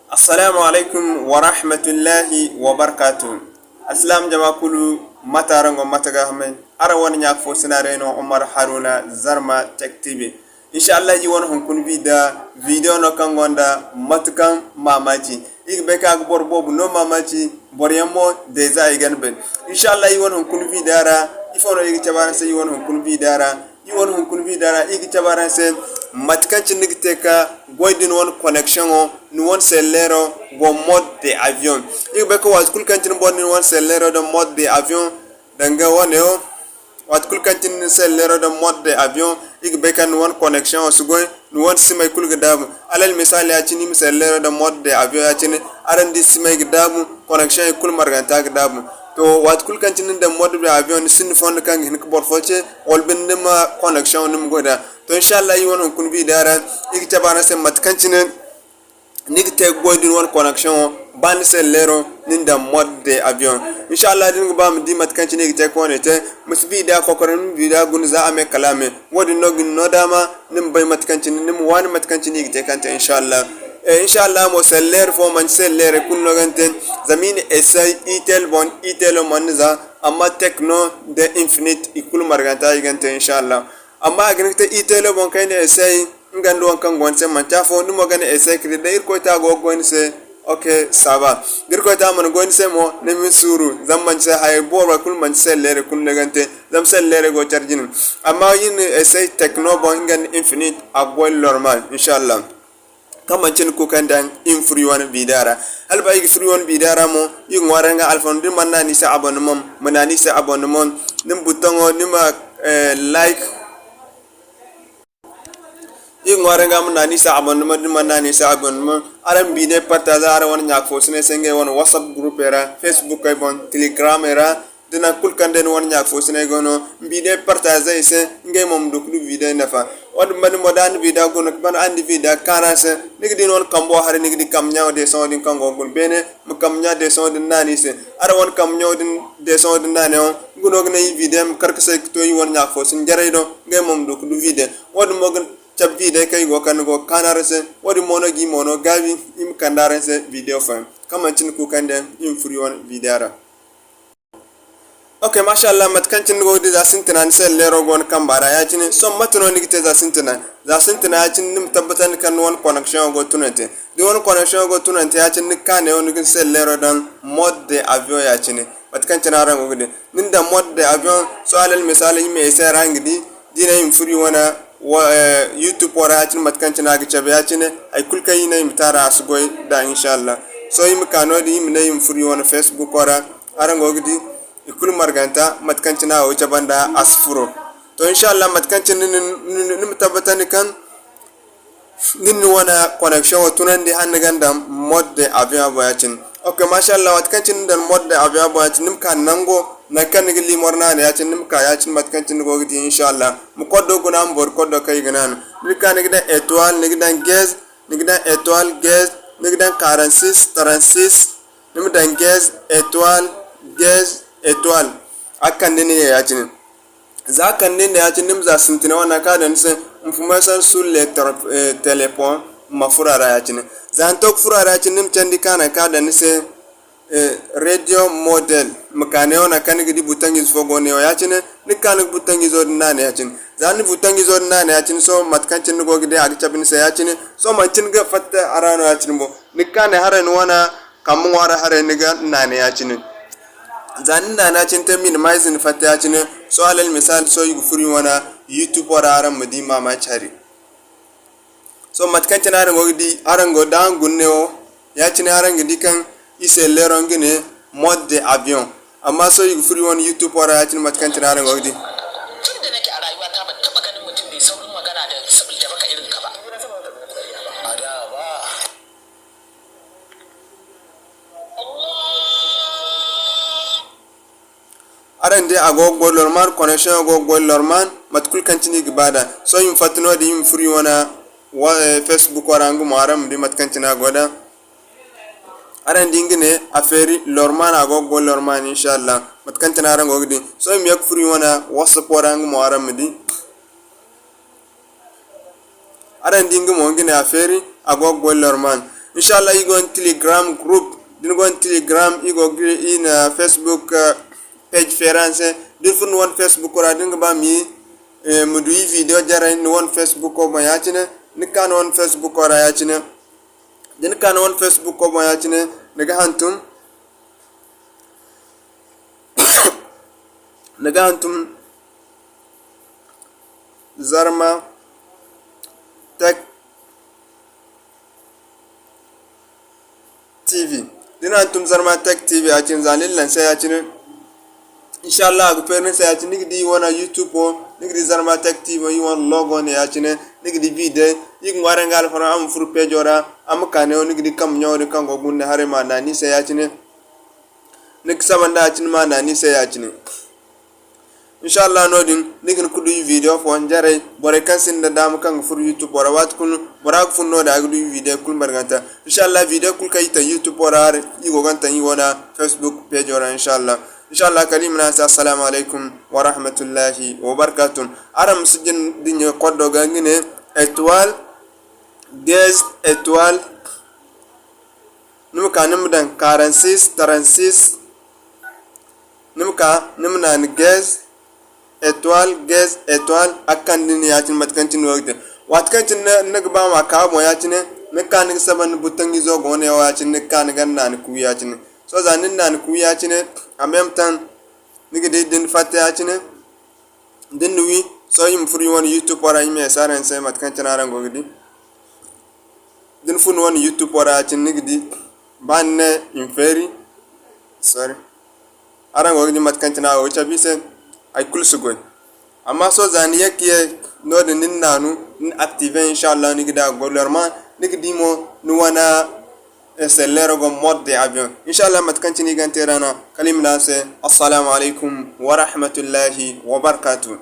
Assalamu alaikum wa rahmatullahi wa barakatuh. Assalam jama kulu matarango mataga hamen. Ara wani nyak fo sinare no Omar Haruna Zarma Tech TV. Inshallah yi won hon kun video no kangonda matukan mamaci. Ik beka gbor bobu no mamaci bor yamo deja igan ben. Inshallah yi won hon kun ara ifono yi chabara se yi won hon kun ara. Yi won hon kun ara ik chabara se matkan chinigteka goydin won connection o ni won sellero go mode de avion ik be ko wat kul kantin bon ni won sellero de mode de avion danga wone o wat kul kantin sellero de mode de avion ik be kan won connection o sugoy ni won simay kul gadab alal misali ya chini sellero de mode de avion ya chini arandi simay gadab connection kul marganta gadab to wat kul kantin de mode de avion sin fond kan hin ko bor foche wol bindima connection nim goda to inshallah yi won kun dara ik tabana se matkancine nig te goydin won connection ban se lero ninda mode de avion inshallah din bam di matkancine ik te konete musbi da kokoran da gunza ame kalame wodi nogin nodama nim bay matkancine nim wan matkancine ik te kante inshallah mo seller fo man seller kun nogante zamine essay itel bon itel manza amma techno de infinite ikul marganta igante inshallah amma agnite itele bon kayne essay ngando kan gonse man tafo numo gane essay kri de ko ta go gonse okay saba dir ko ta man gonse mo ne min suru zamman se hay borwa kul man sellere kun legante zam sellere go chargin amma yin essay techno bon ngan infinite agwal normal inshallah kama cin ko kandan in free one bidara alba yi free one bidara mo yi ngwaranga alfon di man nani sa abonnement manani sa abonnement nim butongo nima like yi ngwaranga manani sa abonnement di man nani sa abonnement aram bide partage ara won nyak fo sene senge won whatsapp group era facebook ay bon telegram era dina kul kanden won nyak fo sene gono bide partage ise ngey mom do kulu video nafa wad man modan vida gono ban andi vida karase nigdi non kambo hare nigdi kam nyaaw de son din kango gon bene mu kam nya de son din nani se ara won kam nyaaw din de son din nani on gono gne videm karkase to yi won nyak fo sin jare do ngey mom do kulu video wad mo gon chab video kay go kan go kanarase wad mono gi mono gavi im kandarase video fa kama cin ku kande im free won vidara. Okay, mashallah matkancin go de zasintina ni sel lero gon kambara ya cini som matuno ni gite zasintina ya cini nim tabbatan kan won connection go tunante di won connection go tunante ya cini kane on gin sel lero dan mode de avion ya cini matkancin aran go de ninda mode de avion so alal misali me sai rangidi dina yin furi wana youtube wara ya cini matkancin aga chabe ya cini ay kulka yina yim tara asgoy da inshallah so yim kanodi yim ne yim furi wana facebook wara aran go gidi ikul marganta matkancina o chabanda asfuro to inshallah matkancin nim tabatani kan nin wana connection o tunandi hannaganda mode avion boyacin okay mashallah matkancin dan mode avion boyacin nim kan nango nakan ngi morna ne yacin nim ka yacin matkancin go gidi inshallah mu koddo guna mbor koddo kay ganan nikan ngi da étoile ngi dan gaz ngi dan étoile gaz ngi dan 46 36 nim dan gaz étoile gaz étoile akan ne ya cin za kan ne ya cin nim za sintina wana ka da nse information sur le téléphone mafurara ya cin za antok furara ya cin nim candi kana ka da nse radio model makane wana kan gidi butangi fogo ne ya cin ni kan butangi zo dinane ya cin za ni butangi zo dinane ya cin so matkan cin go gidi ag chabin se ya cin so man cin ga fatta arano ya cin bo ni kan haran wana kamun wara haran ni ga nane ya cin zanna na cin ta minimize ni fata cin so alal misal so yi furi wana youtube wara aran madima ma chari so matkan cin aran godi aran go dan gunneo ya cin aran gidi kan ise leron gine mode de avion amma so yi furi wana youtube wara ya cin matkan cin aran godi tunda nake a rayuwa ta ban taba ganin mutum mai saurin magana da sabil da baka irin ka ba aran de agogo normal connection agogo normal matkul kancini gibada so yim fatno di yim free wana facebook warangu maram di matkancina goda aran dingine affaire normal agogo normal inshallah matkancina aran gogdi so yim yak free wana whatsapp warangu maram di aran dingu mo ngine affaire agogo normal inshallah igon telegram group din gon telegram igo in facebook page ferance din fun won facebook ora din ba mi mudu video jara ni won facebook ko ma yacine ni kan won facebook ora yacine din kan won facebook ko ma yacine daga hantum Zarma Tech TV dina antum Zarma Tech TV a cikin zalillan sai ya ci ne inshallah ga ferin sai ya ci nigdi wana YouTube o nigdi Zarma Tech TV yi won logo ne ya ci ne nigdi video yi ngware ngal fara am fur page ora am kane o nigdi kam nyori kan go gunne hare ma nani sai ya ci ne nik sabanda ya ci ma nani sai ya ci ne inshallah no din nigin kudu video fo njare bore kansin da dam kan fur YouTube bora wat kun bora fun no da gudu video kun barganta inshallah video kul kay ta YouTube bora yi go ganta yi wona Facebook page ora inshallah kalimna assalamu alaikum wa rahmatullahi wa barakatuh aram sujin din koddo gangine étoile des étoile numka numdan 46 numka numna gaz étoile gaz étoile akandin yatin matkantin wogde watkantin nagba ma ka mo yatin mekanik saban butangi zo gone yatin kan gannan ku yatin so zanin nan ku yatin en même temps nigide din fatta yatin din wi so yim furi won YouTube wara yime saran sai matkantin aran gogdi din fun won YouTube wara yatin nigidi banne inferi sorry aran gogdi matkantin awo chabise ay kul sugoy amma so zani yakiye no de nin nanu nin active inshallah ni gida golerma ni gidimo nu wana sellero go mode avion inshallah mat kantini ganterana kalimna se assalamu alaikum wa rahmatullahi wa barakatuh